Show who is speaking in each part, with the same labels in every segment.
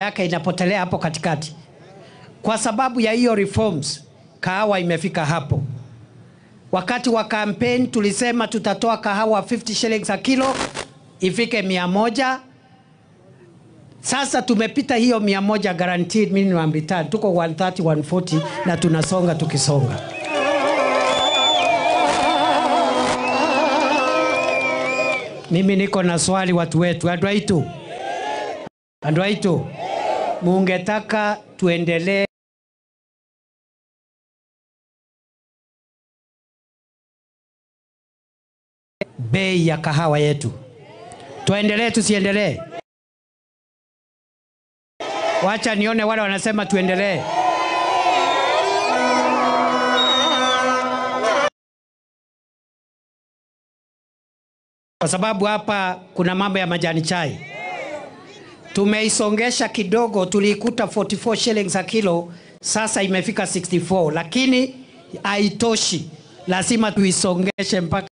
Speaker 1: yake inapotelea hapo katikati. Kwa sababu ya hiyo reforms, kahawa imefika hapo. Wakati wa campaign tulisema tutatoa kahawa 50 shillings a kilo ifike 100. Sasa tumepita hiyo 100 guaranteed minimum return. Tuko 130, 140 na tunasonga tukisonga. Mimi niko na swali watu wetu. Andwaitu. Mungetaka tuendelee bei ya kahawa yetu? Tuendelee tusiendelee? Wacha nione wale wanasema tuendelee. Kwa sababu hapa kuna mambo ya majani chai. Tumeisongesha kidogo, tulikuta 44 shillings a kilo, sasa imefika 64, lakini haitoshi. Lazima tuisongeshe mpaka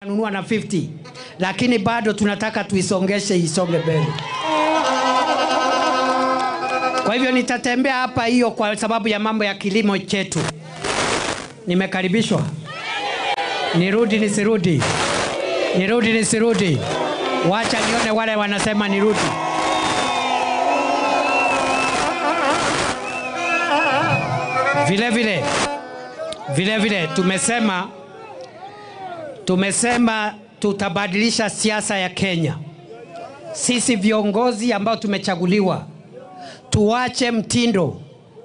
Speaker 1: nunua na 50, lakini bado tunataka tuisongeshe isonge mbele. Kwa hivyo nitatembea hapa hiyo kwa sababu ya mambo ya kilimo chetu. Nimekaribishwa. Nirudi nisirudi? Nirudi nisirudi? Wacha nione wale wanasema nirudi. Vile vile tumesema tutabadilisha siasa ya Kenya. Sisi viongozi ambao tumechaguliwa tuache mtindo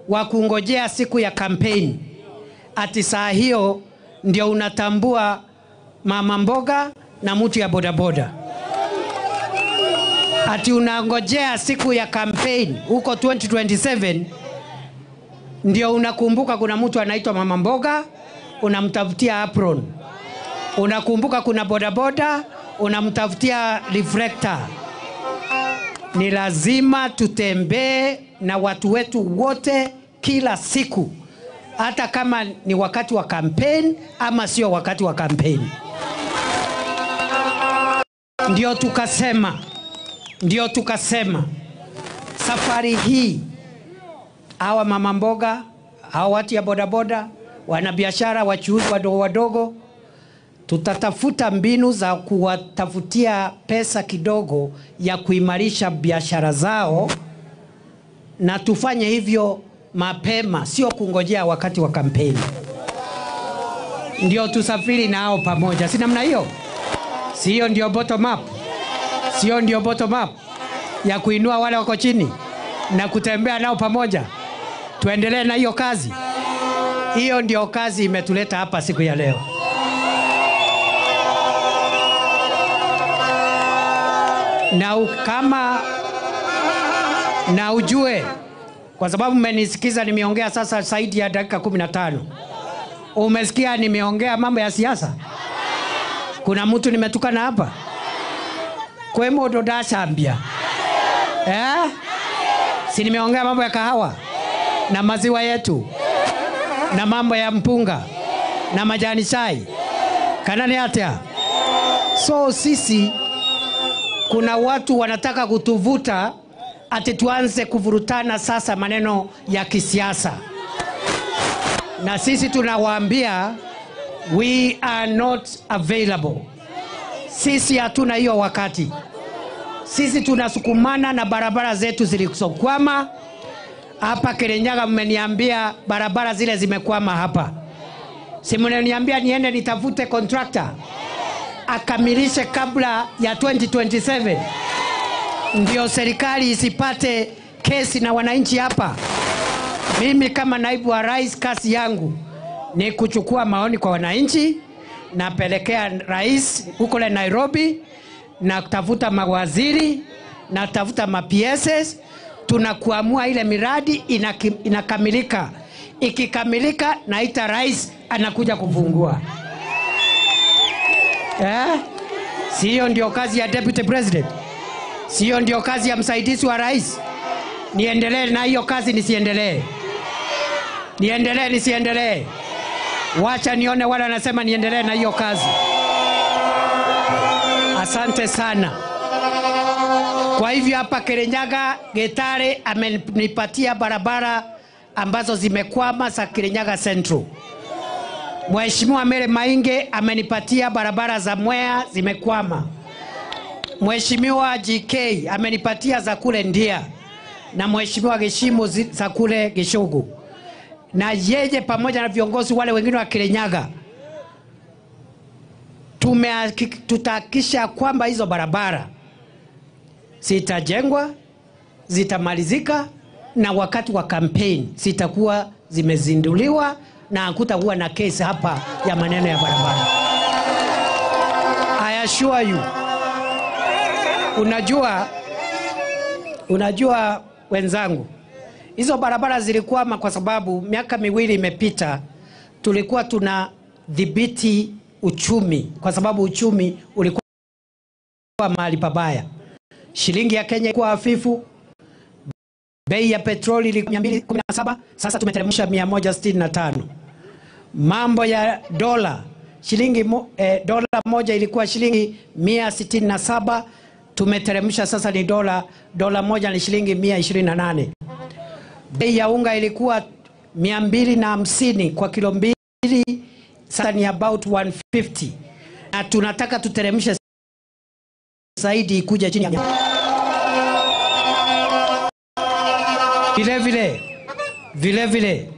Speaker 1: wa kungojea siku ya campaign. Ati saa hiyo ndio unatambua mama mboga na mtu ya bodaboda. Ati unangojea siku ya campaign huko 2027 ndio unakumbuka kuna mtu anaitwa mama mboga, unamtafutia apron. Unakumbuka kuna bodaboda, unamtafutia reflector. Ni lazima tutembee na watu wetu wote kila siku, hata kama ni wakati wa campaign ama sio wakati wa campaign. Ndio tukasema safari hii hawa mama mboga, hawa watu ya bodaboda, wanabiashara, wachuuzi wadogo, tutatafuta mbinu za kuwatafutia pesa kidogo ya kuimarisha biashara zao, na tufanye hivyo mapema, sio kungojea wakati wa kampeni. Ndio tusafiri nao pamoja. Si namna hiyo? Sio ndio bottom up? Sio ndio bottom up ya kuinua wale wako chini na kutembea nao pamoja? Tuendelee na hiyo kazi. Hiyo ndio kazi imetuleta hapa siku ya leo. Na ujue, kwa sababu mmenisikiza nimeongea sasa zaidi ya dakika 15. Umesikia nimeongea mambo ya siasa? Kuna mtu nimetukana hapa? Kwa modo dashambia. Si nimeongea mambo ya kahawa na maziwa yetu na mambo ya mpunga na majani chai. Kanani atia? So sisi kuna watu wanataka kutuvuta ati tuanze kuvurutana sasa maneno ya kisiasa. Na sisi tunawaambia we are not available. Sisi hatuna hiyo wakati. Sisi tunasukumana na barabara zetu zilizokwama. Hapa Kirinyaga mmeniambia barabara zile zimekwama hapa. Si mmeniambia niende nitafute contractor akamilishe kabla ya 2027. Ndio serikali isipate kesi na wananchi hapa. Mimi kama naibu wa rais, kazi yangu ni kuchukua maoni kwa wananchi, napelekea rais huko Nairobi, na kutafuta mawaziri, na tafuta ma-PSs, tunakuamua ile miradi inakamilika. Ikikamilika naita rais anakuja kufungua. Sio ndio kazi ya deputy president? Sio ndio kazi ya msaidizi wa rais? Niendelee na hiyo kazi nisiendelee? Niendelee nisiendelee? Wacha nione wale wanasema niendelee na hiyo kazi. Asante sana. Kwa hivyo hapa Kirinyaga, Getare amenipatia barabara ambazo zimekwama za Kirinyaga Central. Mheshimiwa Mere Mainge amenipatia barabara za Mwea zimekwama. Mheshimiwa GK amenipatia za kule Ndia, na Mheshimiwa Gishimu za kule Gishugu. Na yeye pamoja na viongozi wale wengine wa Kirinyaga tutahakikisha kwamba hizo barabara zitajengwa, zitamalizika, na wakati wa campaign zitakuwa zimezinduliwa na hakutakuwa na kesi hapa ya maneno ya barabara. I assure you. Unajua wenzangu, hizo barabara zilikwama kwa sababu miaka miwili imepita tulikuwa tunadhibiti uchumi, kwa sababu uchumi ulikuwa mahali pabaya. Shilingi ya Kenya ilikuwa hafifu, bei ya petroli ilikuwa 217, sasa tumeteremsha 165. Mambo ya dola, dola moja ilikuwa shilingi 167, tumeteremsha sasa ni dola moja ni shilingi 128. Bei ya unga ilikuwa 250 kwa kilo mbili, sasa ni about 150, na tunataka tuteremshe zaidi kuja chini ya vile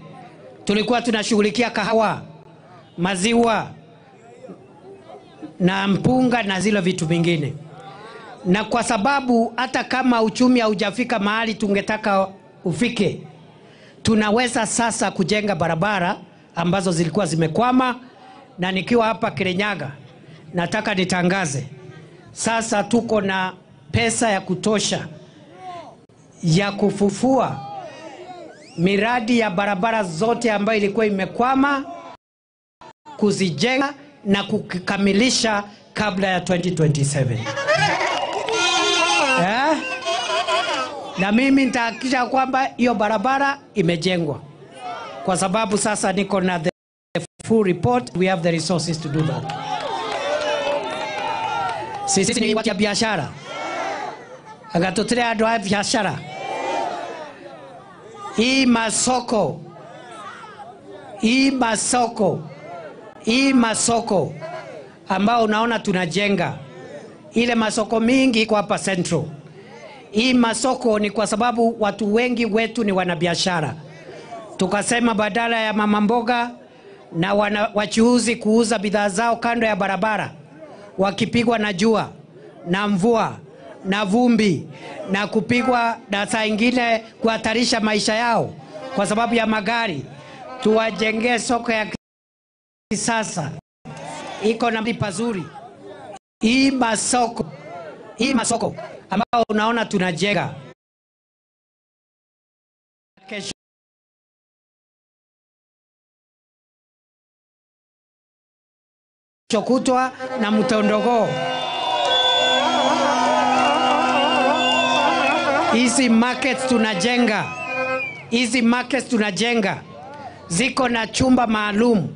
Speaker 1: tulikuwa tunashughulikia kahawa, maziwa na mpunga na zile vitu vingine. Na kwa sababu hata kama uchumi haujafika mahali tungetaka ufike, tunaweza sasa kujenga barabara ambazo zilikuwa zimekwama. Na nikiwa hapa Kirinyaga nataka nitangaze sasa tuko na pesa ya kutosha ya kufufua miradi ya barabara zote ambayo ilikuwa imekwama, kuzijenga na kukamilisha kabla ya 2027. Na mimi nitahakikisha kwamba hiyo barabara imejengwa, kwa sababu sasa niko na the full report, we have the resources to do that. Sisi ni watu ya biashara, agatotere ando ya biashara. Hii masoko ambao unaona tunajenga, ile masoko mingi kwa hapa Central. Hii masoko ni kwa sababu watu wengi wetu ni wanabiashara. Tukasema badala ya mama mboga na wachuuzi kuuza bidhaa zao kando ya barabara, wakipigwa na jua na mvua na vumbi na kupigwa na saa ingine kuhatarisha maisha yao kwa sababu ya magari, tuwajengee soko ya kisasa iko na pazuri. Hii masoko ambao unaona tunajenga kesho kutwa na Mtondogoo. Hizi markets tunajenga ziko na chumba maalum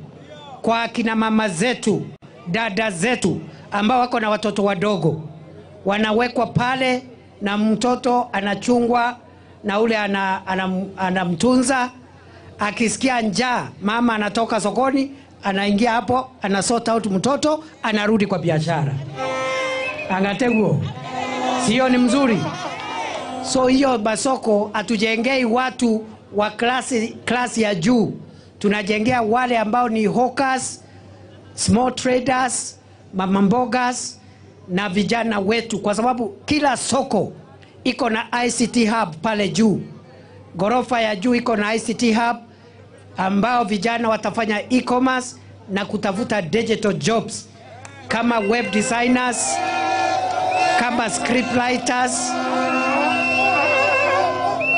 Speaker 1: kwa kina mama zetu, dada zetu ambao wako na watoto wadogo. Wanawekwa pale na mtoto anachungwa na ule anamtunza. Akisikia njaa, mama anatoka sokoni, anaingia hapo, anasota out mtoto, anarudi kwa biashara. Angateguo, sio ni mzuri? So hiyo masoko hatujengei watu wa klasi ya juu. Tunajengea wale ambao ni hawkers, small traders, mamambogas na vijana wetu, kwa sababu kila soko iko na ICT hub pale juu. Gorofa ya juu iko na ICT hub ambao vijana watafanya e-commerce na kutafuta digital jobs kama web designers, kama script writers,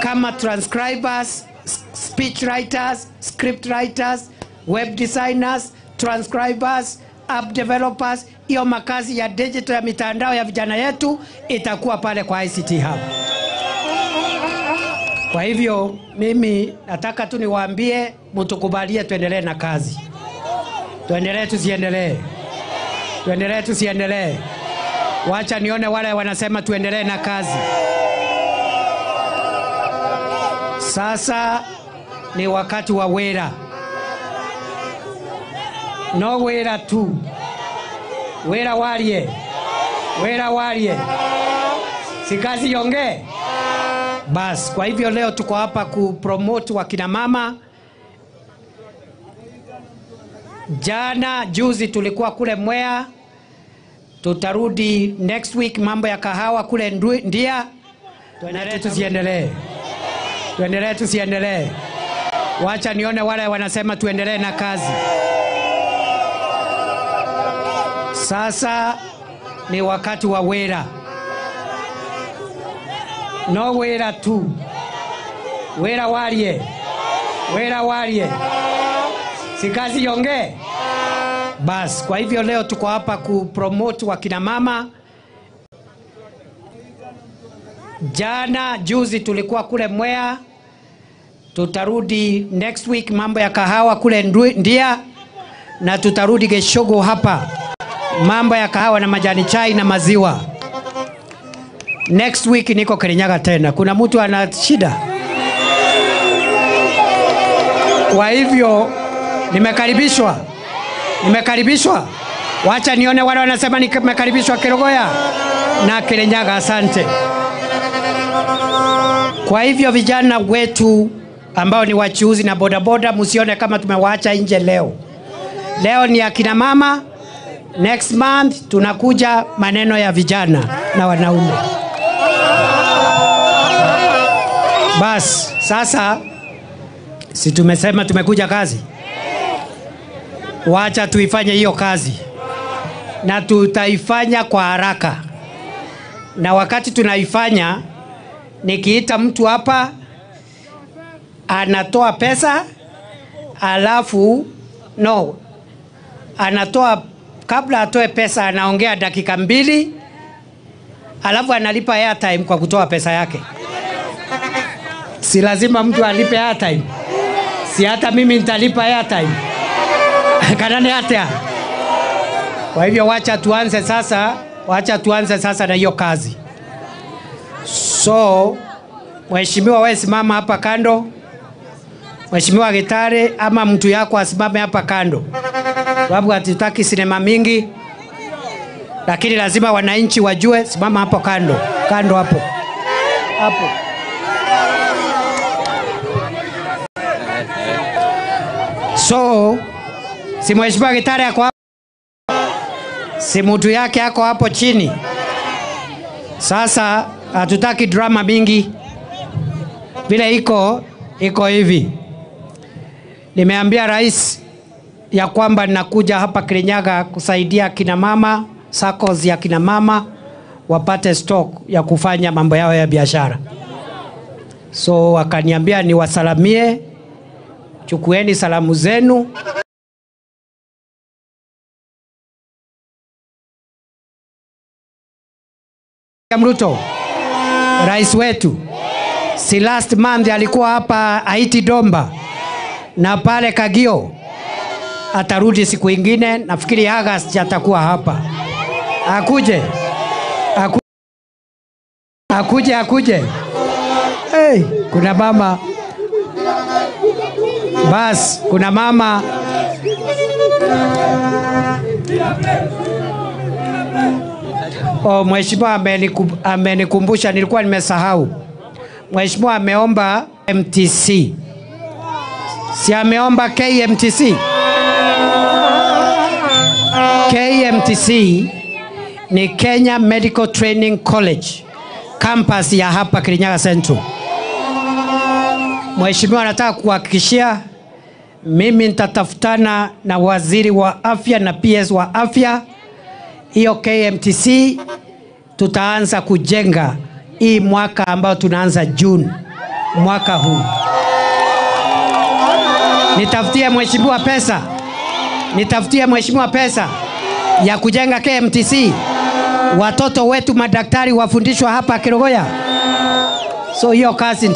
Speaker 1: kama transcribers, speech writers, script writers, web designers, transcribers, app developers. Hiyo makazi ya digital ya mitandao ya vijana yetu itakuwa pale kwa ICT hub. Kwa hivyo mimi nataka tu niwaambie mtukubalie tuendelee na kazi. Tuendelee tusiendelee. Tuendelee tusiendelee. Wacha nione wale wanasema tuendelee na kazi. Sasa ni wakati wa wera. No wera tu. Wera walie. Wera walie. Si kazi yonge. Bas, kwa hivyo leo tuko hapa kupromote wakina mama. Jana juzi tulikuwa kule Mwea. Tutarudi next week mambo ya kahawa kule Ndia. Tuendelee tusiendelee. Tuendelee tusiendelee. Wacha nione wale wanasema tuendelee na kazi. Sasa ni wakati wa wera. No wera tu. Wera walie. Wera walie. Si kazi yonge. Bas, kwa hivyo leo tuko hapa kupromote wakina mama. Jana juzi tulikuwa kule Mwea. Tutarudi next week mambo ya kahawa kule Ndia. Na tutarudi Geshogo hapa mambo ya kahawa na majani chai na maziwa. Next week niko Kirinyaga tena. Kuna mtu ana shida? Kwa hivyo nimekaribishwa. Nimekaribishwa. Wacha nione wale wanasema nimekaribishwa Kerogoya na Kirinyaga. Asante. Kwa hivyo vijana wetu ambao ni wachuuzi na bodaboda, msione kama tumewaacha nje leo. Leo ni akina mama. Next month tunakuja maneno ya vijana na wanaume. Bas, sasa si tumesema tumekuja kazi. Wacha tuifanye hiyo kazi. Na tutaifanya kwa haraka. Na wakati tunaifanya, nikiita mtu hapa anatoa pesa, alafu anatoa, kabla atoe pesa anaongea dakika 2, alafu analipa airtime kwa kutoa pesa yake. Si lazima mtu alipe airtime. Si hata mimi nitalipa airtime. Kanani hata. Kwa hivyo wacha tuanze sasa. Wacha tuanze sasa na hiyo kazi. So, mheshimiwa wewe simama hapa kando. Mheshimiwa Gitare ama mtu yako asimame hapa kando. Sababu hatutaki sinema mingi. Lakini lazima wananchi wajue, simama hapo kando. Kando hapo. Hapo. So, si mheshimiwa Gitare yako hapo. Si mtu yake yako hapo chini. Sasa hatutaki drama mingi. Vile iko hivi. Nimeambia rais ya kwamba ninakuja hapa Kirinyaga kusaidia kina mama, SACCOS ya kina mama wapate stock ya kufanya mambo yao ya biashara. So wakaniambia niwasalamie, chukueni salamu zenu. Mruto, rais wetu, si last month alikuwa hapa Haiti Domba na pale Kagio. Atarudi siku ingine, nafikiri August atakuwa hapa. Akuje. Hey, kuna mama. Bas, kuna mama. Mheshimiwa amenikumbusha, nilikuwa nimesahau. Mheshimiwa ameomba MTC. Si ameomba KMTC? KMTC ni Kenya Medical Training College, campus ya hapa Kirinyaga Central. Mheshimiwa anataka kuhakikishia mimi nitatafutana na waziri wa afya na PS wa afya. Hiyo KMTC tutaanza kujenga hii mwaka ambao tunaanza June mwaka huu. Nitafutie mheshimiwa pesa ya kujenga KMTC. Watoto wetu madaktari wafundishwa hapa Kerugoya. So hiyo kazi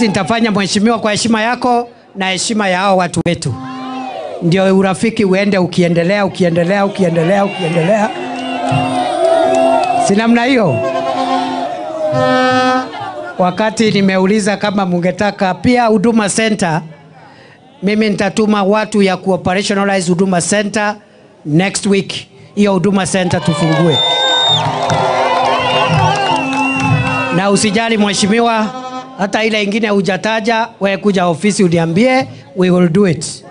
Speaker 1: nitafanya mheshimiwa, kwa heshima yako na heshima ya hao watu wetu. Ndio urafiki uende ukiendelea. Si namna hiyo? Wakati nimeuliza kama mungetaka pia Huduma Center, mimi nitatuma watu ya kuoperationalize Huduma Center next week. Hiyo Huduma Center tufungue. Na usijali mheshimiwa, hata ile ingine hujataja, wewe kuja ofisi uniambie, we will do it.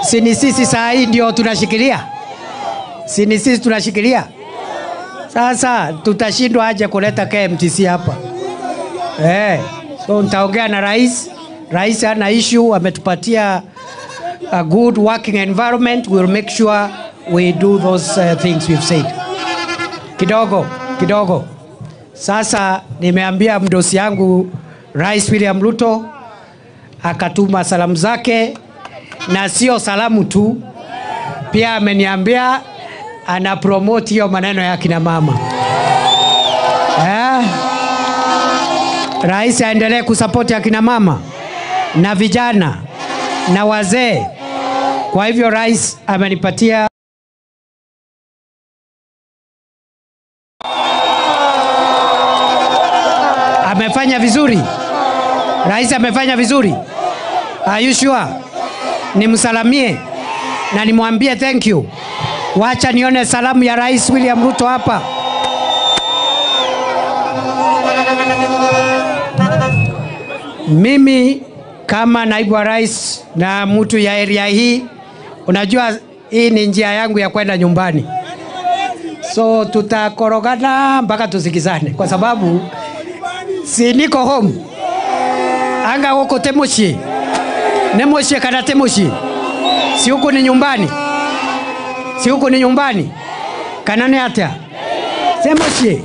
Speaker 1: Sini sisi saa hii ndio tunashikilia. Sasa tutashindwa aje kuleta KMTC hapa? So nitaongea na rais. Rais ana issue, ametupatia a good working environment. We will make sure we do those things we've said. Kidogo. Sasa nimeambia mdosi yangu Rais William Ruto akatuma salamu zake, na sio salamu tu, pia ameniambia ana promote hiyo maneno ya kina mama. Rais aendelee kusupport ya kina mama na vijana na wazee. Kwa hivyo rais amenipatia amefanya vizuri. Rais amefanya vizuri. Are you sure? Nimsalamie na nimwambie thank you. Wacha nione salamu ya Rais William Ruto hapa. Mimi kama naibu wa rais na mtu ya area hii, unajua hii ni njia yangu ya kwenda nyumbani. So tutakorogana mpaka tusikizane, kwa sababu si niko home. Anga huko Temoshi. Nemoshi kana Temoshi. Si huko ni nyumbani. Kanani hata. Temoshi.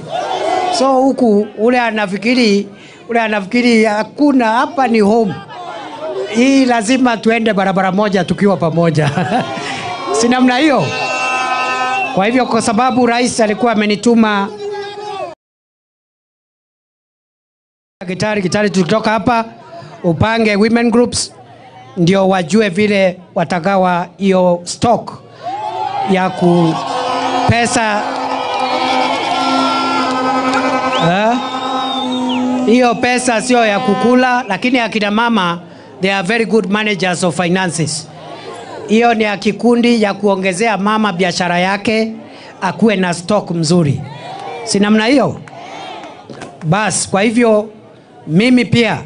Speaker 1: So huku ule anafikiri hakuna, hapa ni home. Hii lazima tuende barabara moja tukiwa pamoja. Si namna hiyo? Kwa hivyo kwa sababu rais alikuwa amenituma Gitari tukitoka hapa upange women groups, ndio wajue vile watagawa hiyo stock ya pesa. Hiyo pesa sio ya kukula, lakini akina mama they are very good managers of finances. Hiyo ni ya kikundi ya kuongezea mama biashara yake, akuwe na stock mzuri. Si namna hiyo? Bas, kwa hivyo mimi pia,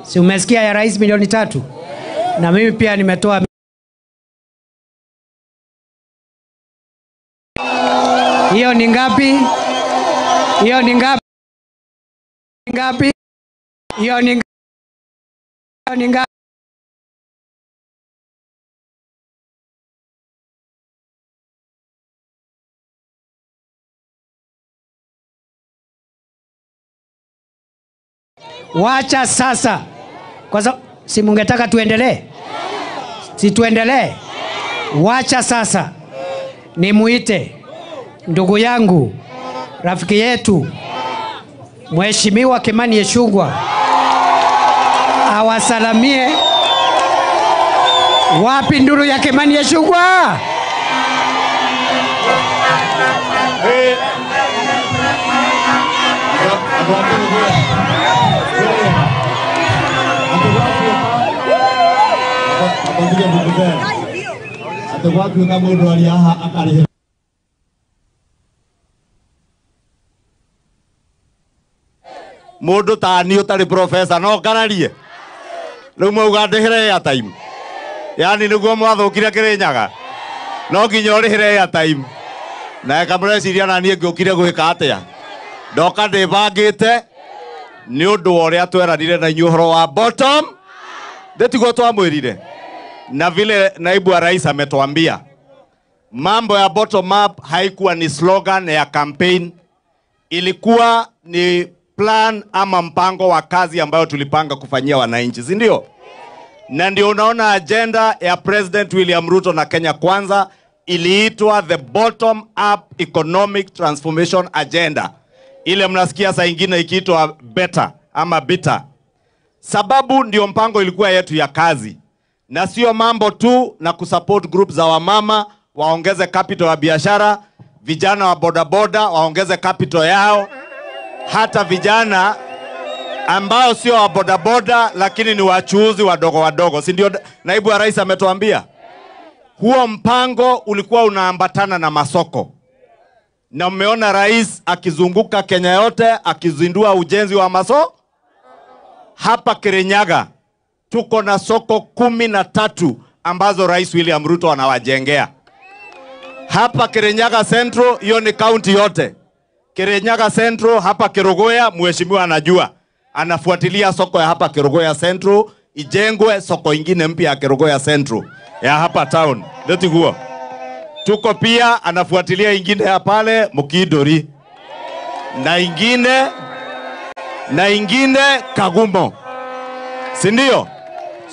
Speaker 1: si umesikia ya rais milioni 3? Na mimi pia nimetoa. Hiyo ni ngapi? Hiyo ni ngapi? Wacha sasa. Kwa sababu si mungetaka tuendelee? Si tuendelee? Wacha sasa nimuite ndugu yangu, rafiki yetu, Mheshimiwa Kimani Ichung'wah awasalamie. Wapi nduru ya Kimani Ichung'wah?
Speaker 2: Mundu ta ni utari professor no kararie. Riu mugandihire ya time. Yani niguo mwathukire Kirinyaga. No nginya urihire ya time. Na kamureciria na nie ngiukire gwika atia. Ndoka ndibangite ni undu uria tweranire na inyuĩ horo wa bottom. Ndetiguo twamwirire. Na vile naibu wa rais ametuambia mambo ya bottom up haikuwa ni slogan ya campaign, ilikuwa ni plan ama mpango wa kazi ambayo tulipanga kufanyia wananchi, si ndio? Na ndio unaona agenda ya President William Ruto na Kenya Kwanza iliitwa the bottom up economic transformation agenda. Ile mnasikia saa ingine ikiitwa better ama bitter. Sababu ndio mpango ilikuwa yetu ya kazi. Na sio mambo tu na kusupport group za wamama waongeze capital ya biashara, vijana wa bodaboda waongeze capital yao, hata vijana ambao sio wa bodaboda lakini ni wachuuzi wadogo wadogo. Si ndio naibu wa rais ametuambia? Huo mpango ulikuwa unaambatana na masoko. Na mmeona rais akizunguka Kenya yote akizindua ujenzi wa masoko. Hapa Kirinyaga tuko na soko 13 ambazo Rais William Ruto anawajengea. Hapa Kirinyaga Central, hiyo ni county yote. Kirinyaga Central hapa Kerugoya, mheshimiwa anajua. Anafuatilia soko ya hapa Kerugoya Central, ijengwe soko ingine mpya ya Kerugoya Central ya hapa town. Ndio huo. Tuko pia anafuatilia ingine ya pale Mukidori. Na ingine Kagumo. Si ndio?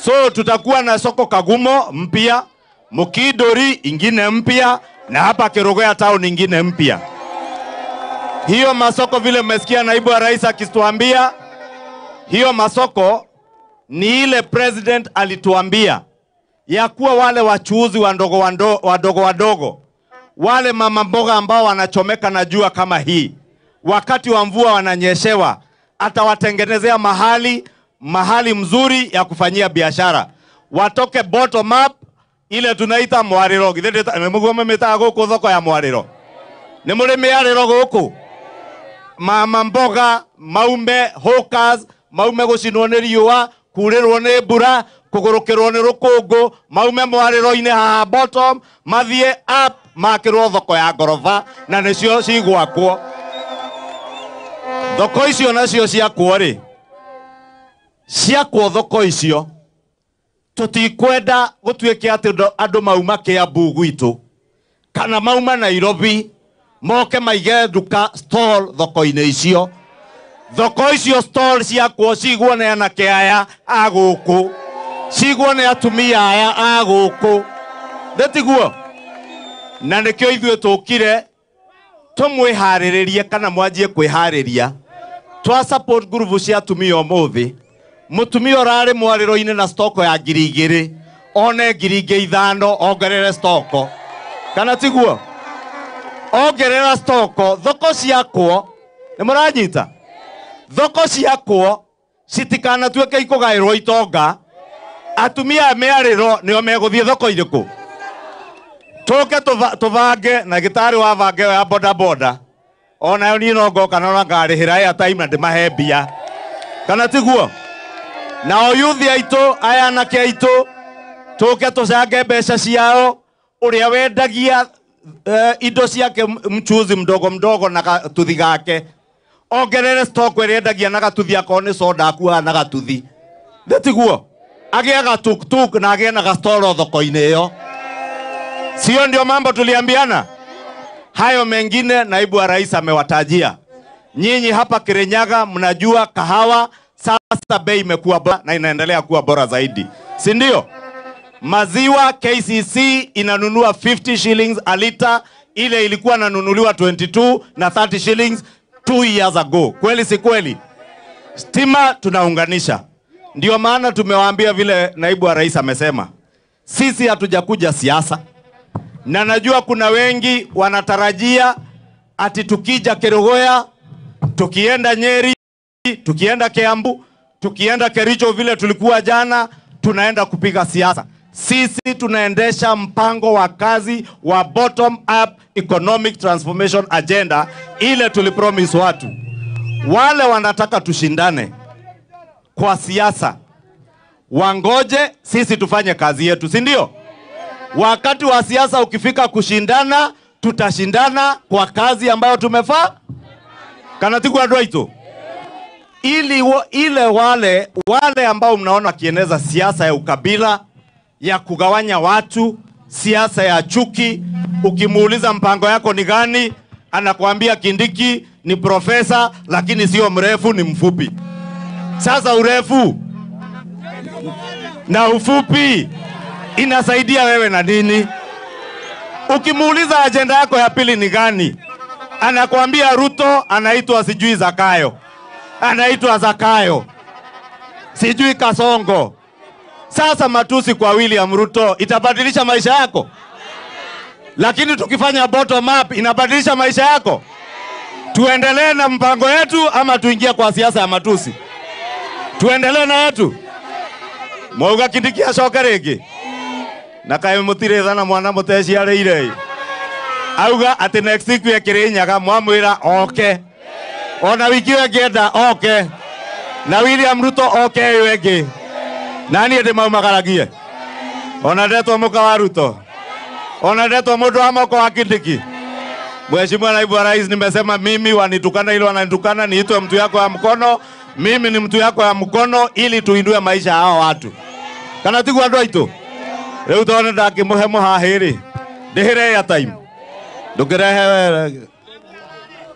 Speaker 2: So tutakuwa na soko Kagumo mpya, Mukidori ingine mpya, na hapa Kerugoya town ingine mpya. Hiyo masoko vile mmesikia naibu wa rais akituambia, hiyo masoko ni ile president alituambia ya kuwa wale wachuuzi wadogo wale mama mboga ambao wanachomeka na jua kama hii, wakati wa mvua wananyeshewa, atawatengenezea mahali mzuri ya kufanyia biashara. Watoke bottom up, ile tunaita mwariro. Mwemuguo mmeta guku thoko ya mwariro. Ni murimi yariro guku. Mama mboga, maume, hawkers, maume gucinwo ni riua, kurirwo ni mbura, kugurukirwo ni rukungu, maume mwariro-ini haha bottom, mathie up, makirwo thoko ya ngorofa, na nicio cigwakwo. Thoko icio nacio ciakwo ri, ciakwo thoko icio, tutikwenda gutuike ati andu mauma Kiambu gwitu kana mauma Nairobi moke maige duka stall thoko-ini icio. Thoko icio stall ciakwo cigwo ni anake aya a guku, cigwo ni atumia aya a guku. Ndetiguo. Na nikio ithuĩ tukire tumwihariririe kana mwanjie kwihariria twa support group cia atumia umuthi. Mutumia urari mwariro-ini na stoko ya 2,000 one 5,000 ongerere stoko. Kana tiguo? Ongerera stoko. Thoko ciakwo ni muranyita? Thoko ciakwo citikana tuike ikugairwo itonga. Atumia meariro nio meguthie thoko iriku. Tuke tuvange na gitari wa vange ya boda ona yo ni no ngoka na ngarihira ya time na ndimahe mbia. Kana tiguo? Na oyuthi aitu aya anake aitu tuke tucange mbeca ciao. Uria wendagia indo ciake mchuzi mdogo na gatuthi gake, ongerere stock iria endagia na gatuthi akoo ni soda akuha na gatuthi. Ndetiguo? Agia gatuktuk na agia na gastoro thoko-ini iyo. Sio ndio mambo tuliambiana? Hayo mengine naibu wa rais amewatajia. Nyinyi hapa Kirinyaga mnajua kahawa sasa bei imekuwa bora na inaendelea kuwa bora zaidi. Si ndio? Maziwa KCC inanunua 50 shillings a liter, ile ilikuwa nanunuliwa 22 na 30 shillings 2 years ago. Kweli si kweli? Stima tunaunganisha. Ndio maana tumewaambia vile naibu wa rais amesema. Sisi hatujakuja siasa. Na najua kuna wengi wanatarajia ati tukija Kerugoya, tukienda Nyeri, tukienda Kiambu, tukienda Kericho vile tulikuwa jana, tunaenda kupiga siasa. Sisi tunaendesha mpango wa kazi wa bottom up economic transformation agenda ile tulipromise watu. wale wanataka tushindane kwa siasa wangoje sisi tufanye kazi yetu, si ndio? Wakati wa siasa ukifika kushindana, tutashindana kwa kazi ambayo tumefaa. Kana tiku adwaito. Ile wale ambao mnaona kieneza siasa ya ukabila, ya kugawanya watu, siasa ya chuki, ukimuuliza mpango yako ni gani, anakuambia Kindiki ni profesa lakini sio mrefu, ni mfupi. Sasa urefu na ufupi inasaidia wewe na nini? Ukimuuliza agenda yako ya pili ni gani, anakuambia Ruto anaitwa sijui Zakayo, anaitwa Zakayo, sijui Kasongo. Sasa matusi kwa William Ruto itabadilisha maisha yako? Lakini tukifanya bottom up inabadilisha maisha yako? Tuendelee na mpango yetu ama tuingie kwa siasa ya matusi? Tuendelee na yetu. Mwauga Kindiki acoke rĩngĩ na kaĩ mũtirĩ thana mwana mũteciarĩire. Auga ati next week ya Kirinyaga mwamwĩra oke, ona wiki ĩngĩ oke, na William Ruto oke ĩngĩ. Nani ndĩmaumagaragie? Ona ndetwo mũka wa Ruto, ona ndetwo mũndũ wa moko wa Kindiki. Mheshimiwa Naibu wa Rais, nimesema mimi wanitukana ile wananitukana, niitwe mtu yako ya mkono. Mimi ni mtu yako ya mkono ili tuinue maisha hao watu. Kana tigu andũ aitũ. Rĩu tone ndakimuhe muhahiri. Ndihire ya time. Ndukirehe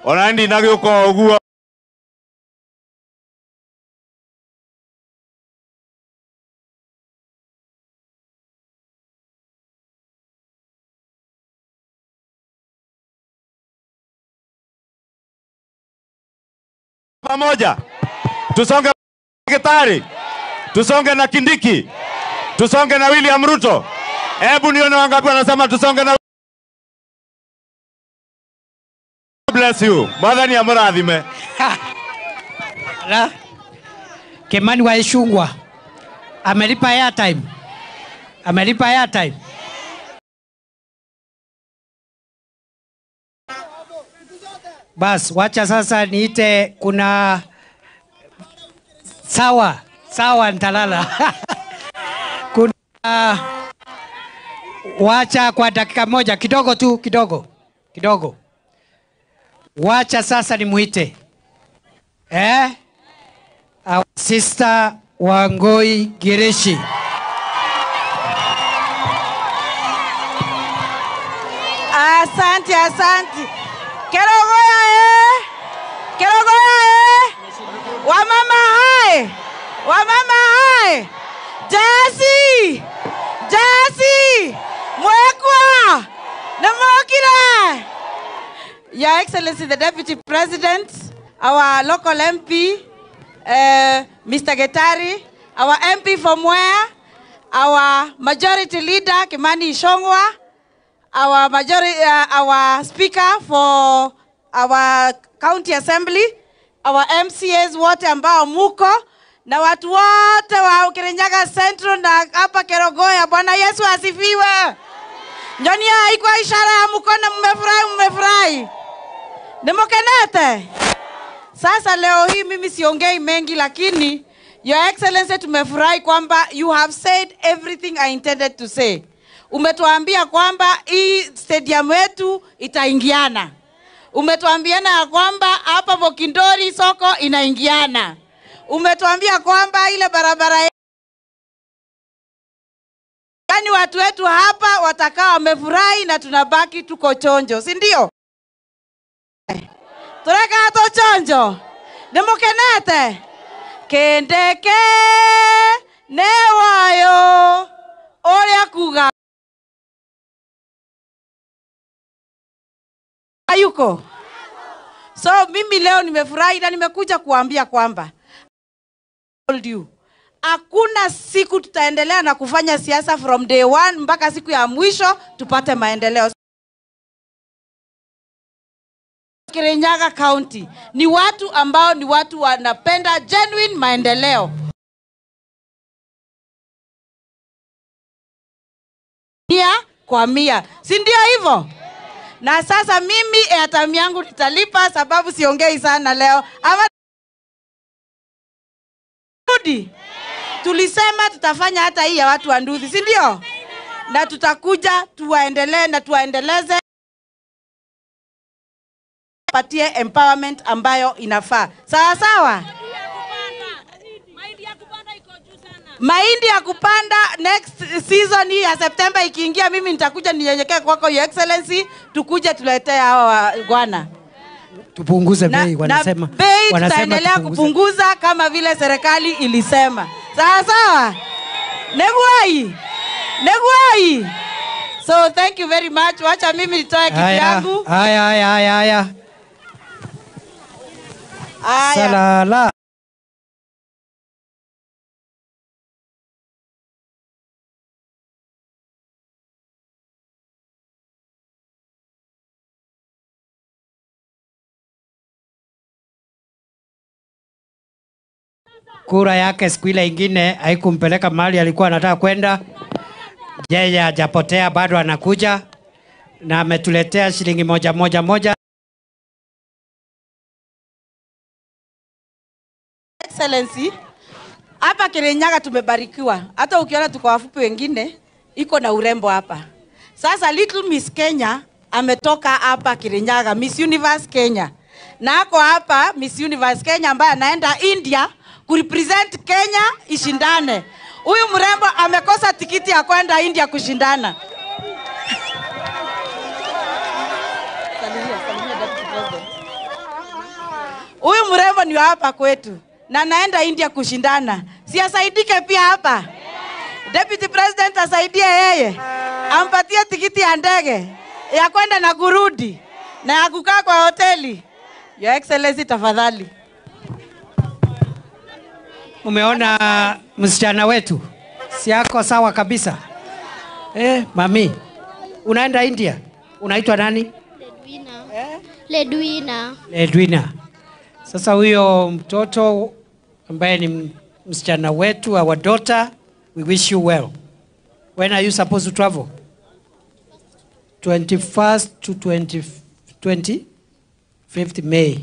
Speaker 2: ona ndi nagĩuka ũguo. Pamoja tusonge Gitari, tusonge na Kindiki, tusonge na William Ruto. Hebu nione wangapi wanasema tusonge na. Bless you. Mwadhani ya murathime.
Speaker 1: Kimani wa Ichung'wah amelipa airtime. Amelipa airtime. Bas, wacha sasa niite kuna sawa nitalala. Kuna wacha kwa dakika moja kidogo tu, kidogo. Wacha sasa nimuite our sister Wangui Girishi.
Speaker 3: Asante. Kerogoya wamama hai Jasi mwekwa namokira. Your Excellency the Deputy President, our local MP Mr. Gitari, our MP from Mwea, our Majority Leader Kimani Ichung'wah, our Speaker for our County Assembly, our MCAs wote ambao muko na watu wote wa Kirinyaga Central na hapa Kerogoya. Bwana Yesu asifiwe. Njoni haikuwa ishara ya mkono, mmefurahi. Nimekenete. Sasa leo hii mimi siongei mengi, lakini Your Excellency tumefurahi kwamba you have said everything I intended to say. Umetuambia kwamba hii stadium yetu itaingiana. Umetuambiana ya kwamba hapa Bokindori soko inaingiana. Umetuambia kwamba ile barabara yani watu wetu hapa watakaa wamefurahi na tunabaki tuko chonjo, si ndio? Tureka hato chonjo. Nimukenete. Kendeke newayo oria kuga ayuko. So mimi leo nimefurahi na nimekuja kuambia kwamba hakuna siku tutaendelea na kufanya siasa from day one mpaka siku ya mwisho tupate maendeleo. Kirinyaga County ni watu ambao ni watu wanapenda genuine maendeleo. Kwa mia. Si ndio hivyo? Na sasa mimi airtime yangu nitalipa sababu siongei sana leo. Ama kurudi? Tulisema tutafanya hata hii ya watu wa Nduthi, si ndio? Na tutakuja tuwaendelee na tuwaendeleze, patie empowerment ambayo inafaa. Sawa sawa? Mahindi ya kupanda next season hii ya September ikiingia, mimi nitakuja ninyenyekee kwako Your Excellency, tukuje tuletee hawa bwana.
Speaker 1: Tupunguze bei, wanasema.
Speaker 3: Bei tutaendelea kupunguza kama vile serikali ilisema. Sawa sawa? Neguai. So thank you very much. Wacha mimi nitoe kitu yangu.
Speaker 1: Haya. Salala. Kura yake siku ile ingine haikumpeleka mahali alikuwa anataka kwenda. Yeye hajapotea, bado anakuja na ametuletea shilingi moja.
Speaker 3: Excellency, hapa Kirinyaga tumebarikiwa. Hata ukiona tuko wafupi wengine, iko na urembo hapa. Sasa Little Miss Kenya ametoka hapa Kirinyaga, Miss Universe Kenya. Na ako hapa Miss Universe Kenya ambaye anaenda India kurepresent Kenya ishindane. Huyu mrembo amekosa tikiti ya kwenda India kushindana. Huyu mrembo ni hapa kwetu na naenda India kushindana. Si asaidike pia hapa? Deputy President asaidie yeye. Ampatie tikiti ya ndege ya kwenda na kurudi na ya kukaa kwa hoteli. Your Excellency, tafadhali.
Speaker 1: Umeona msichana wetu? Si yako sawa kabisa? Mami, unaenda India? Unaitwa nani? Ledwina. Sasa huyo mtoto ambaye ni msichana wetu, our daughter, we wish you well. When are you supposed to travel? 21st to 25th May.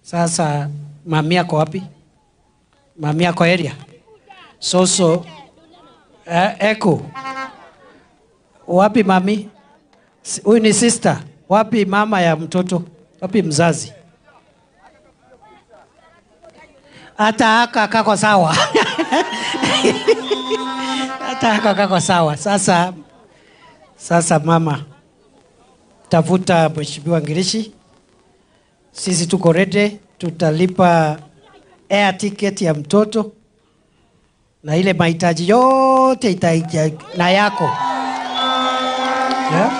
Speaker 1: Sasa mami yako wapi? Mami yako area? Soso. Eko. Wapi mami? Huyu ni sister. Wapi mama ya mtoto? Wapi mzazi? Hata haka kako sawa. Hata haka kako sawa. Sasa mama, tafuta Mheshimiwa Ngirishi. Sisi tuko ready, tutalipa air ticket ya mtoto na ile mahitaji yote itaija na yako. Yeah?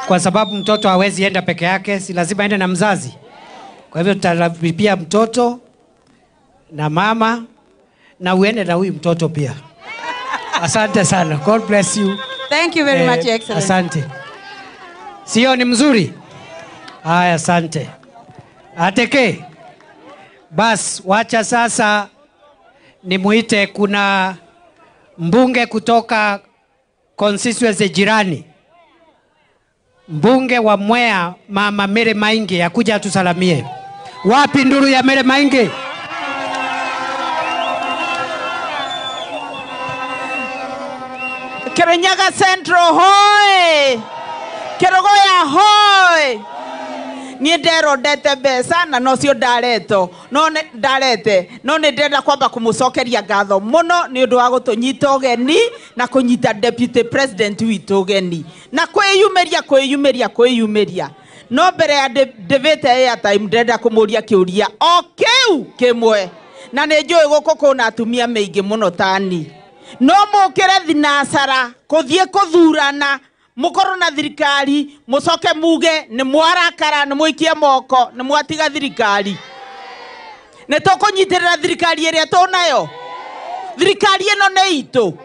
Speaker 1: Kwa sababu mtoto hawezi enda peke yake, si lazima ende na mzazi. Kwa hivyo tutalipia mtoto na mama na uende na huyu mtoto pia. Asante sana. God bless you.
Speaker 3: Thank you very much, Your Excellency.
Speaker 1: Asante. Sio ni mzuri? Haya, asante. Ateke. Bas, wacha sasa nimuite, kuna mbunge kutoka constituency jirani. Mbunge wa Mwea, Mama Mary Maingi, akuja atusalamie. Wapi nduru ya Mary Maingi?
Speaker 4: Kirinyaga Central hoi! Kerogoya hoi! Ni ndero ndete mbeca na no cio ndareto no ni ndenda kwamba kumucokeria ngatho muno ni undu wa gutunyita ugeni na kunyita Deputy President witu ugeni na kwiyumeria no mbere ya Devete airtime ndenda kumuria kiuria o kiu kimwe na ni njui guku kuna atumia meingi muno tani no mukire thinasara kuthie kuthurana mukorwo na thirikari mucoke muge ni mwarakara ni muikie moko ni mwatiga thirikari ne tukunyitirira thirikari iria tunayo thirikari ino ni itu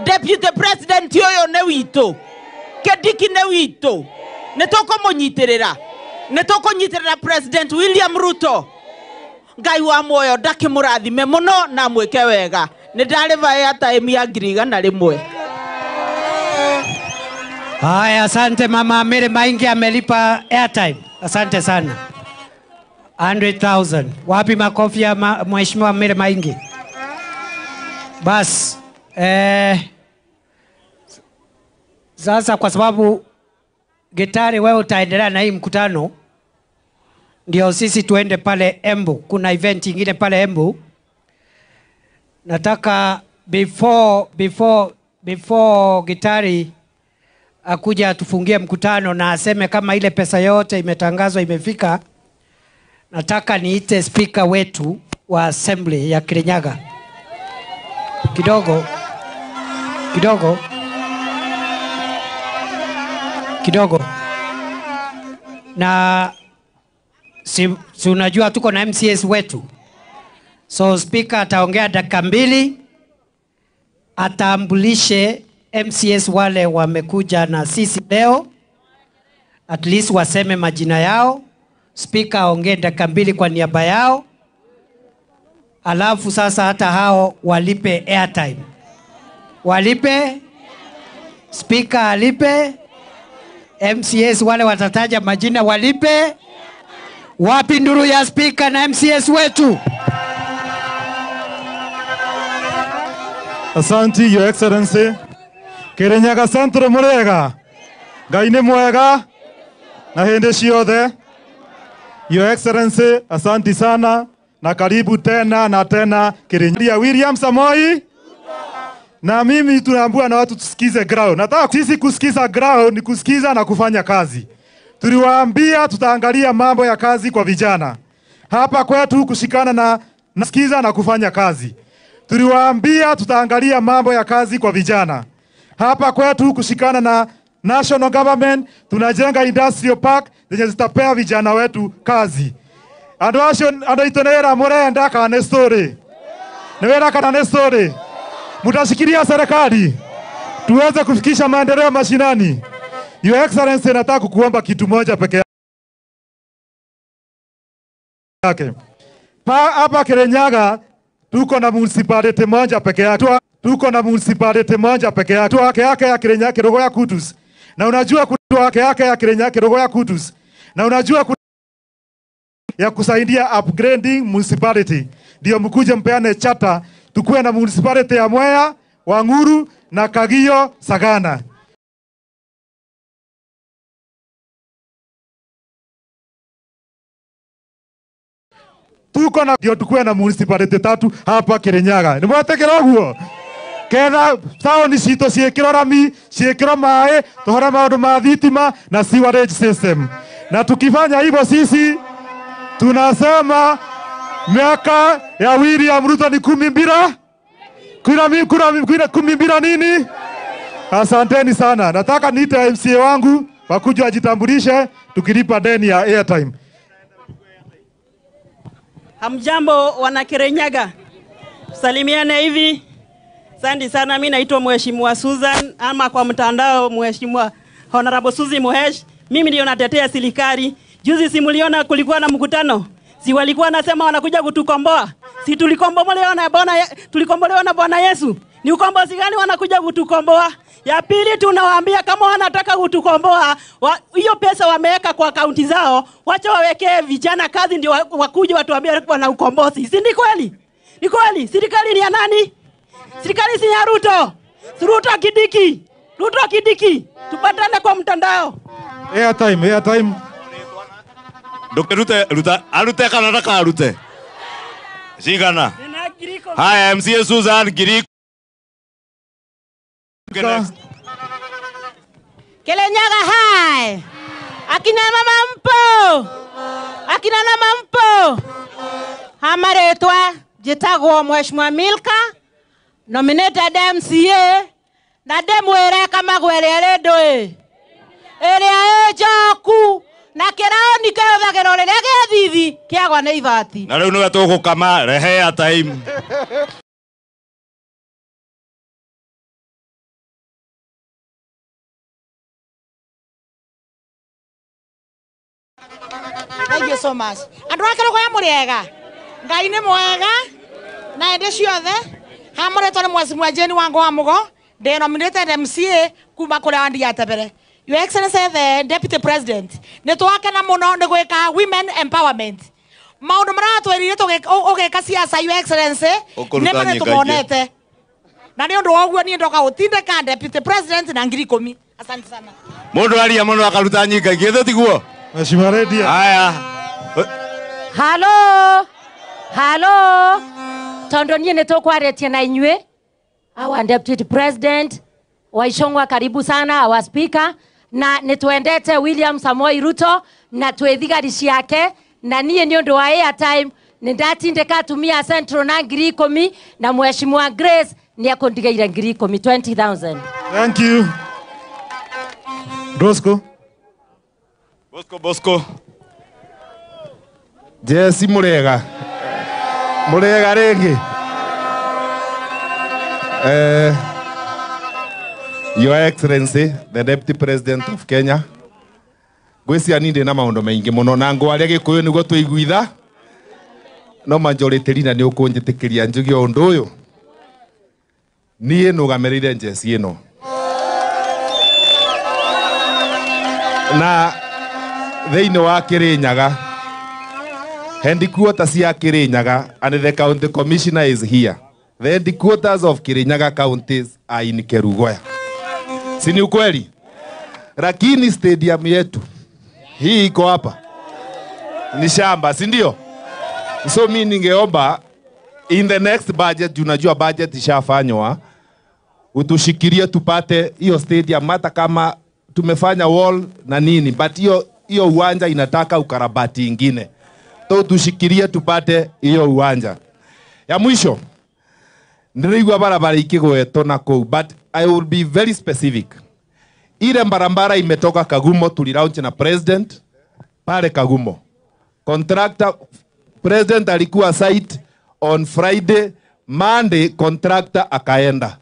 Speaker 4: Deputy President uyu ni witu Kindiki ni witu ne tukumunyitirira President William Ruto Ngai wa moyo ndakimurathime muno na mwike wega ni ndariva ya time ya ngiriga na rimwe.
Speaker 1: Haya, asante Mama Mary Maingi amelipa airtime. Asante sana. 100,000. Wapi makofi ya Mheshimiwa Mary Maingi? Bas, sasa kwa sababu Gitari wewe utaendelea na hii mkutano, ndio sisi tuende pale Embu. Kuna event ingine pale Embu. Nataka before Gitari akuja atufungie mkutano na aseme kama ile pesa yote imetangazwa imefika, nataka niite speaker wetu wa assembly ya Kirinyaga kidogo na si unajua tuko na MCS wetu, so speaker ataongea dakika 2 atambulishe MCS wale wamekuja na sisi leo, at least waseme majina yao. Speaker aongee dakika 2 kwa niaba yao, alafu sasa hata hao walipe airtime, walipe, speaker alipe, MCS wale watataja majina walipe. Wapi nduru ya speaker na MCS wetu?
Speaker 5: Asanti, Your Excellency. Kirinyaga Central murega. Ngai ni mwega na hindi ciothe. Your Excellency, asanti sana na karibu tena na tena Kirinyaga. William Samoei. Na mimi tunaambiwa na watu tusikize ground. Nataka sisi kusikiza ground ni kusikiza na kufanya kazi. Tuliwaambia tutaangalia mambo ya kazi kwa vijana. Hapa kwetu kushikana na nasikiza na kufanya kazi. Tuliwaambia tutaangalia mambo ya kazi kwa vijana. Hapa kwetu kushikana na national government tunajenga industrial park zenye zitapea vijana wetu kazi. Ando itonera murenda kana story. Nawera kana story. Mutashikilia serikali tuweze kufikisha maendeleo mashinani. Your Excellency, nataka kukuomba kitu moja peke yake. Hapa Kirinyaga tuko na municipality moja peke yake. Tuko na municipality moja peke yake. Tuko yake ya Kirinyaga Kirogo ya Kutus. Na unajua kutoa yake ya Kirinyaga Kirogo ya Kutus. Na unajua ya kusaidia upgrading municipality. Ndio mkuje mpeane chata tukue na municipality ya Mwea, Wanguru na Kagio Sagana. Tuko na ndio tukue na municipality 3 hapa Kirinyaga. Ni mwatekera guo. Kena town cito ciekiro rami, ciekiro mae, tohora maundu ma thitima na sewerage system. Na tukifanya hivyo sisi tunasema miaka ya William Ruto ni 10 bila. Kuna 10 bila nini? Asanteni sana. Nataka niite MCA wangu wakuja wajitambulishe tukilipa deni ya airtime.
Speaker 6: Hamjambo wana Kirinyaga. Salimiane hivi. Asante sana, mimi naitwa Mheshimiwa Susan ama kwa mtandao Mheshimiwa Honorable Suzy Muhesh. Mimi ndio natetea serikali. Juzi simuliona kulikuwa na mkutano. Si walikuwa nasema wanakuja kutukomboa. Si tulikombolewa na Bwana Yesu. Ni ukombozi gani wanakuja kutukomboa? Ya pili tunawaambia kama wanataka kutukomboa, hiyo pesa wameweka kwa akaunti zao, wacha wawekee vijana kazi ndio wakuje watuambie wana ukombozi. Si ni kweli? Ni kweli? Serikali ni ya nani? Serikali si ya Ruto. Ruto Kidiki. Tupatane kwa mtandao.
Speaker 5: Airtime.
Speaker 2: Dr. Arute kana nataka arute. Sigana. Haya, MCA Susan Giriko.
Speaker 3: Kirinyaga hai. Akina mama mpo. Hamaretwa jitagwo Mheshimiwa Milka, nominated MCA na demwere kama gwere redwe. Eria ejaku na kirao nikethagero riria gethithi kiagwa ni ibati.
Speaker 2: Na riu niwe tugukama rehe airtime.
Speaker 4: Thank you so much. Andũ a Kirogo ya mũrĩega. Ngai nĩ mwega na hĩndĩ ciothe. Hamũretwo nĩ Mheshimiwa Jane Wangũ wa Mũgo, nominated MCA kuma kũrĩa wandi ya Tebere. Your Excellency the Deputy President, nĩ twakena mũno nĩ gwĩka women empowerment.
Speaker 7: maundu maratwerire ugeka siasa your excellency ne mane tumonete na ni undu woguo ni ndoka utindeka deputy president na 10,000. Asante sana.
Speaker 2: Mundu aria mundu akaruta nyinga ngithe tiguo.
Speaker 5: Mheshimiwa Redia.
Speaker 2: Haya.
Speaker 8: Halo. Tondo nie netokwaretie na inywe. Our deputy president Waishongwa, karibu sana. Our speaker na nitwendete William Samoei Ruto na twethigarisi yake na nie ni undu wa airtime nindatindeka tumia Central na 10,000 na Mheshimiwa Grace ni akondigaira 10,000 20,000.
Speaker 5: Thank you.
Speaker 2: Bosco.
Speaker 9: Jesi Murega rengi. Your Excellency, the Deputy President of Kenya. Gwĩcia ninde na maũndũ maingi mũno na ngwaria Gĩkũyũ nĩguo tũiguitha. No majority rina nĩ ũkũnjĩtĩkĩria njuge ũndũ ũyũ. Niĩ nũgamĩrĩire njeci ĩno. Na thĩinĩ wa Kĩrĩnyaga, headquarters cia Kĩrĩnyaga, and the county commissioner is here. The headquarters of Kirinyaga counties are in Kerugoya. Si ni ukweli? Lakini stadium yetu hii iko hapa ni shamba, si ndio? So mimi ningeomba in the next budget, unajua budget ishafanywa, utushikirie tupate hiyo stadium, hata kama tumefanya wall na nini, but hiyo uwanja inataka ukarabati ingine. To tushikirie tupate hiyo uwanja. Ya mwisho, ndirigwa barabara ikigwetwo na kou, but I will be very specific. Ile barabara imetoka Kagumo tulilaunch na president pale Kagumo. Contractor president alikuwa site on Friday, Monday contractor akaenda.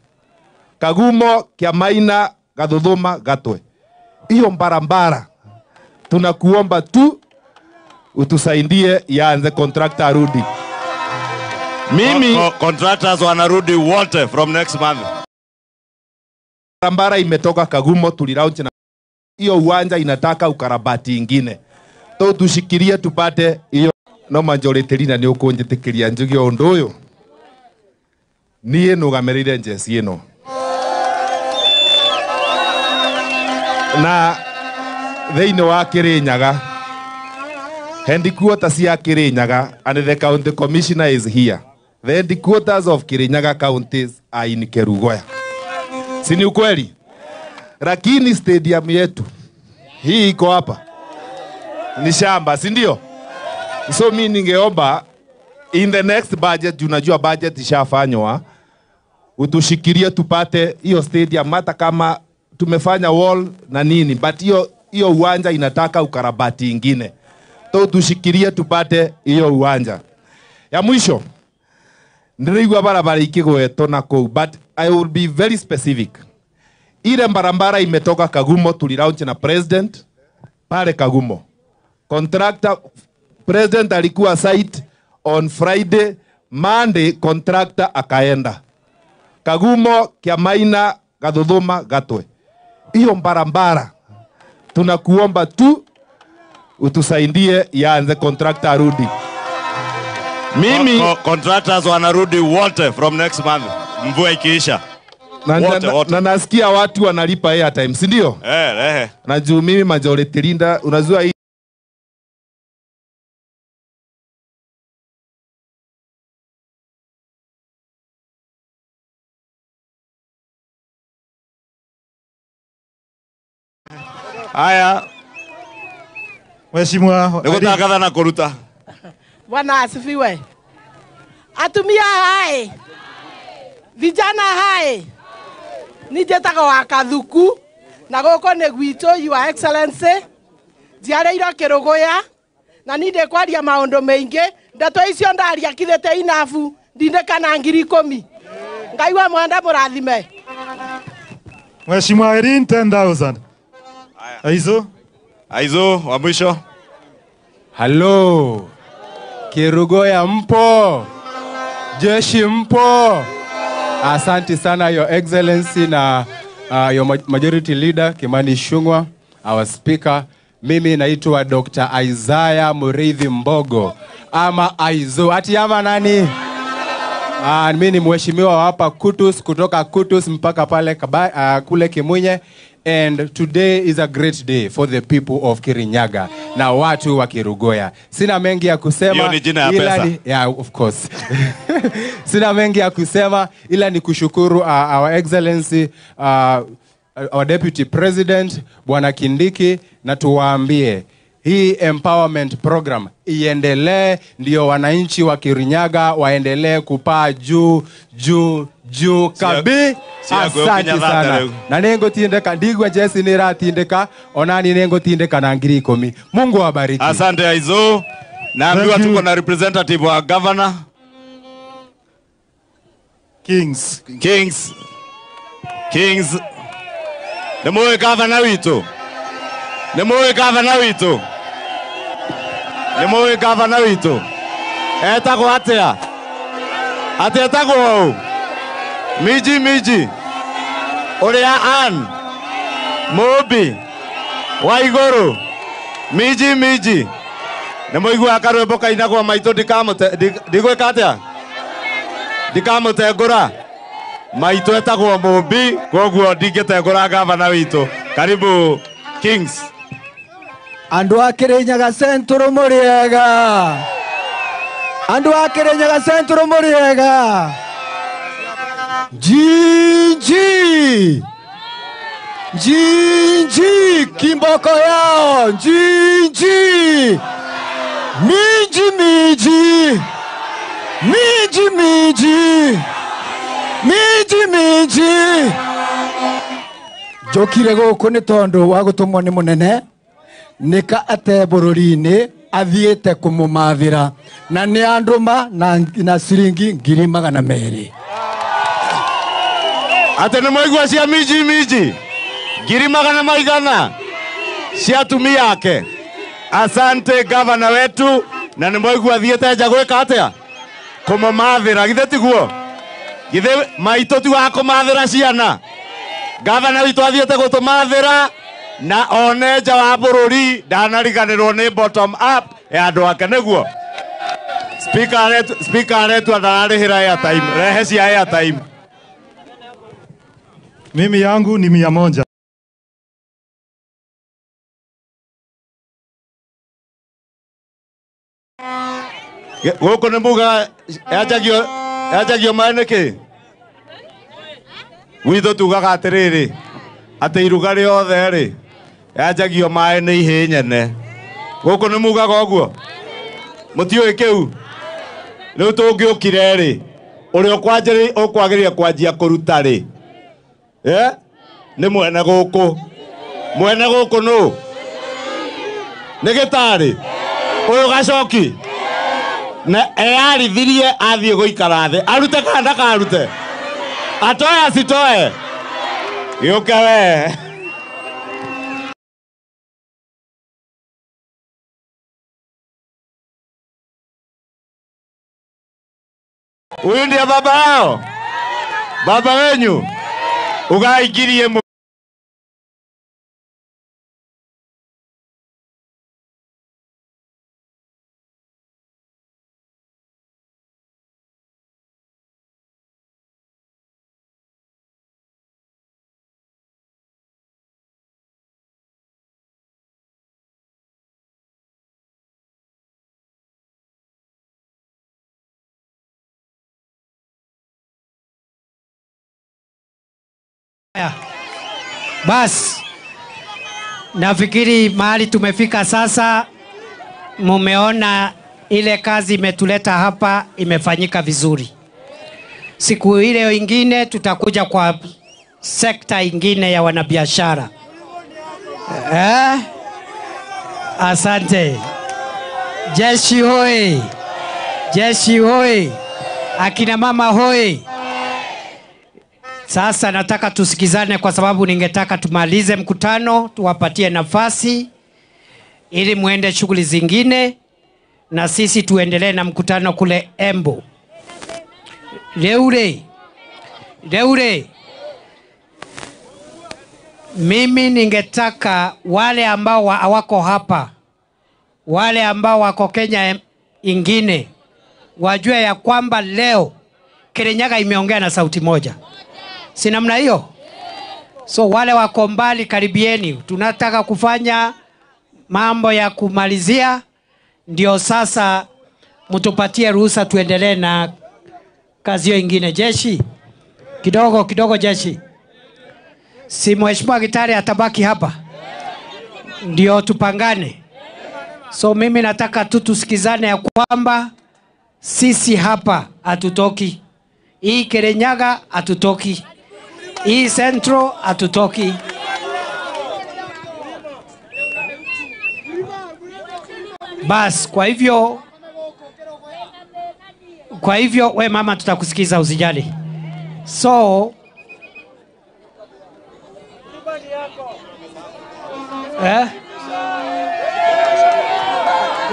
Speaker 9: Kagumo, Kiamaina, Gathũthũma, Gatwe. Hiyo barabara tunakuomba tu utusaidie yaanze contractor arudi. Mimi
Speaker 2: contractors wanarudi wote from next month.
Speaker 9: Barabara imetoka Kagumo tulilaunch na hiyo uwanja inataka ukarabati ingine. To tushikirie tupate hiyo. No majority rina nĩ ũkũnjĩtĩkĩria njuge ũndũ ũyũ. Niĩ nũgamĩrĩire njeci ĩno. Na thĩinĩ wa Kĩrĩnyaga, headquarters cia Kĩrĩnyaga, and the county commissioner is here. The headquarters of Kirinyaga counties are in Kerugoya. Si ni ukweli? Lakini stadium yetu hii iko hapa ni shamba, si ndio? So mimi ningeomba in the next budget, unajua budget ishafanywa, utushikirie tupate hiyo stadium, hata kama tumefanya wall na nini, but hiyo uwanja inataka ukarabati ingine. To tushikirie tupate hiyo uwanja. Ya mwisho, ndirigwa barabara ikigwetwo na kou, but I will be very specific. Ile barabara imetoka Kagumo tulilaunch na president pale Kagumo. Contractor president alikuwa site on Friday, Monday contractor akaenda. Kagumo, Kiamaina, Gathũthũma, Gatwe. Hiyo barabara tunakuomba tu utusaidie yaanze contractor arudi. Mimi
Speaker 2: contractors wanarudi wote from next month. Mvua ikiisha.
Speaker 9: Na nasikia watu wanalipa airtime, si ndio? Na juu mimi majority linda, unajua hii
Speaker 2: haya.
Speaker 5: Mheshimiwa
Speaker 2: Nikutaka na kuruta.
Speaker 10: Bwana asifiwe. Atumia hai. Vijana hai. Nijetaga wa Kathuku na goko nĩ gwitũ Your Excellency. Njiarĩirwo Kĩrũgũya na ninde kwaria maũndũ maingi. Ndeto icio ndaria kithete inabu ndindeka na 10,000. Ngai wa mwenda mũrathime.
Speaker 5: Mheshimiwa Irene 10,000.
Speaker 2: Aizo wa mwisho.
Speaker 11: Hello. Kĩrũgũya mpo? Jeshi mpo? Asante sana Your Excellency na your majority leader Kimani Ichung'wah, our speaker. Mimi naitwa Dr. Isaiah Muriithi Mbogo, ama Aizo. Ati ama nani? Mimi ni mheshimiwa hapa Kutus, kutoka Kutus mpaka pale kule Kimunye. And today is a great day for the people of Kirinyaga na watu wa Kerugoya. Sina mengi ya kusema yeah, of course. Sina mengi ya kusema ila ni kushukuru our excellency our deputy president Bwana Kindiki, na tuwaambie hii empowerment program iendelee, ndio wananchi wa Kirinyaga waendelee kupaa juu kabi. Asante sana. Na nengo tindeka ndigwa Jesse nira tindeka onani nengo tindeka na ngiri 10. Mungu awabariki.
Speaker 2: Asante Aizo. Naambiwa tuko na representative wa governor Kings. Nemoe governor wito. Etako atea. Atetako. Miji. Orea An. Mobi. Waigoro. Miji. Nemoigu akarwebo kaina kwa maito digwe katea. Dikamote gora. Maito etako Mobi. Gogo digete gora gavana wito. Karibu Kings.
Speaker 12: Andu a Kirinyaga Central Muriega. Jinji kimboko yao. Jinji. Miji. Jokire guku ni tondu wa gutumwo ni munene nika ate bururi-ini athiete kumumathira na ni anduma na ciringi 200,000.
Speaker 2: Ate ni moigua cia miji 200,000 cia atumia yake. Asante governor wetu, na ni moigua thiete nja gwika atia kumumathira. Githe tiguo? Githe maito ti wa kumathira ciana? Governor witu athiete gutumathira na one nja wa bururi ndanariganirwo ni bottom up ya andu ake niguo. Speaker aretu atararihira airtime. Rehe cia airtime.
Speaker 5: Mimi yangu ni 100.
Speaker 2: Goko ni muga yajagio maeneke. Witho tugaga atiriri ate iruga riothe ri yajagio mae ni ihe nyene. Goko ni muga goguo. Mutioi kiu. Riu tungiukire ri uri okwagiria kwanjia kuruta ri. Ni mwene guku no ni gitari uyu gacoki na earithirie athie guikara thi arute kanda karute atoe asitoe yuke we. Huyu ndiye baba yao, baba wenyu ugaigirie
Speaker 1: Bas, nafikiri mahali tumefika sasa, mumeona ile kazi imetuleta hapa imefanyika vizuri. Siku ile ingine tutakuja kwa sekta ingine ya wanabiashara. Asante. Jeshi hoi. Jeshi hoi. Akina mama hoi. Sasa nataka tusikizane kwa sababu ningetaka tumalize mkutano, tuwapatie nafasi ili muende shughuli zingine na sisi tuendelee na mkutano kule Embu. Leure. Mimi ningetaka wale ambao hawako hapa, wale ambao wako Kenya ingine wajue ya kwamba leo Kirinyaga imeongea na sauti moja. Si namna hiyo? So wale wako mbali karibieni, tunataka kufanya mambo ya kumalizia, ndio sasa mtupatie ruhusa tuendelee na kazi hiyo ingine. Jeshi kidogo jeshi. Si Mheshimiwa Gitare atabaki hapa ndio tupangane. So mimi nataka tu tusikizane ya kwamba sisi hapa hatutoki. Hii Kirinyaga hatutoki. Hii Central hatutoki. Bas, kwa hivyo we mama tutakusikiza usijali. So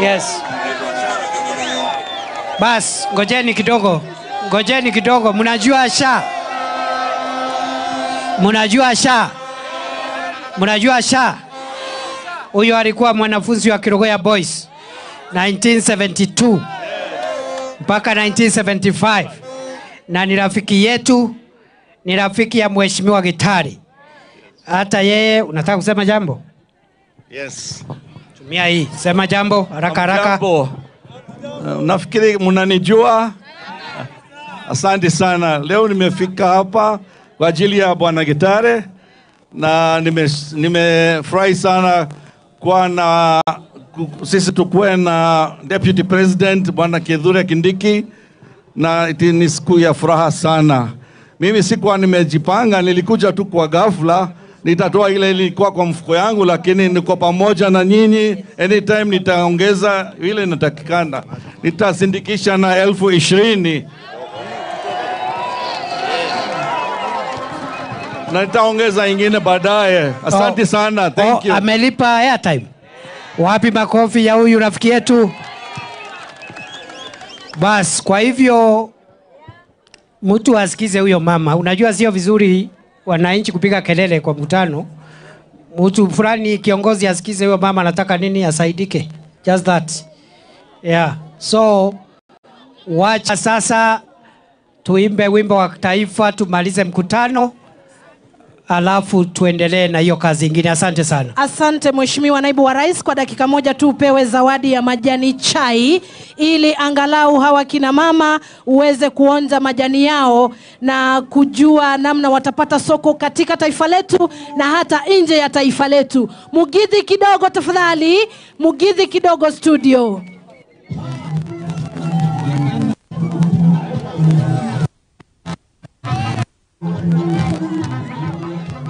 Speaker 1: yes. Bas, ngojeni kidogo. Mnajua Sha? Huyo alikuwa mwanafunzi wa Kirogoya Boys 1972 mpaka 1975, na ni rafiki yetu, ni rafiki ya Mheshimiwa Gitare. Hata yeye unataka kusema jambo?
Speaker 13: Yes.
Speaker 1: Tumia hii, sema jambo haraka.
Speaker 13: Nafikiri mnanijua. Asante sana. Leo nimefika hapa kwa ajili ya Bwana Gitare na nimefurahi sana kwa na sisi tukue na Deputy President Bwana Kithure Kindiki, na ni siku ya furaha sana. Mimi sikuwa nimejipanga, nilikuja tu kwa ghafla. Nitatoa ile ilikuwa kwa mfuko yangu, lakini niko pamoja na nyinyi. Anytime nitaongeza ile natakikana. Nitasindikisha na 20,000. Na nitaongeza ingine baadaye. Asante sana. Thank you.
Speaker 1: Amelipa airtime. Wapi makofi ya huyu rafiki yetu? Bas, kwa hivyo mtu asikize huyo mama. Unajua sio vizuri wananchi kupiga kelele kwa mkutano. Mtu fulani kiongozi asikize huyo mama anataka nini asaidike. Just that. Yeah. So wacha sasa tuimbe wimbo wa taifa, tumalize mkutano, alafu tuendelee na hiyo kazi ingine. Asante sana.
Speaker 7: Asante Mheshimiwa Naibu wa Rais, kwa dakika moja tu upewe zawadi ya majani chai ili angalau hawa kina mama uweze kuonja majani yao na kujua namna watapata soko katika taifa letu na hata nje ya taifa letu. Mugithi kidogo tafadhali, mugithi kidogo studio.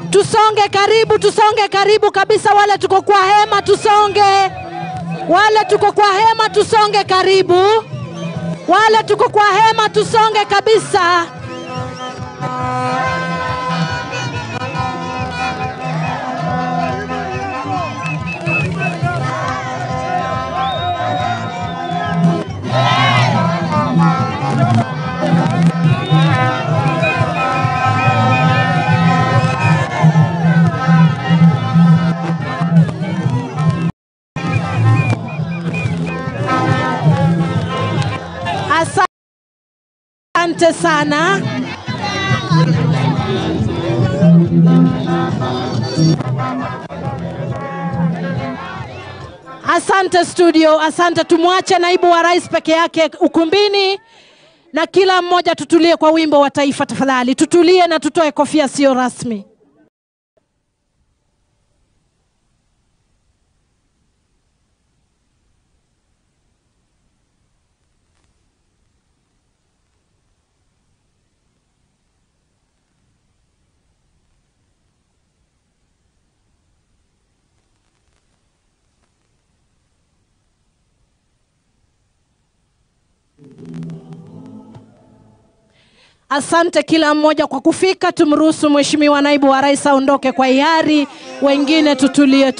Speaker 7: Tusonge karibu kabisa. Wale tuko kwa hema tusonge. Karibu. Wale tuko kwa hema tusonge kabisa. Asante sana. Asante studio, asante. Tumwache Naibu wa Rais peke yake ukumbini, na kila mmoja tutulie kwa wimbo wa taifa tafadhali. Tutulie na tutoe kofia sio rasmi. Asante kila mmoja kwa kufika. Tumruhusu Mheshimiwa Naibu wa Rais aondoke kwa hiari, wengine tutulie.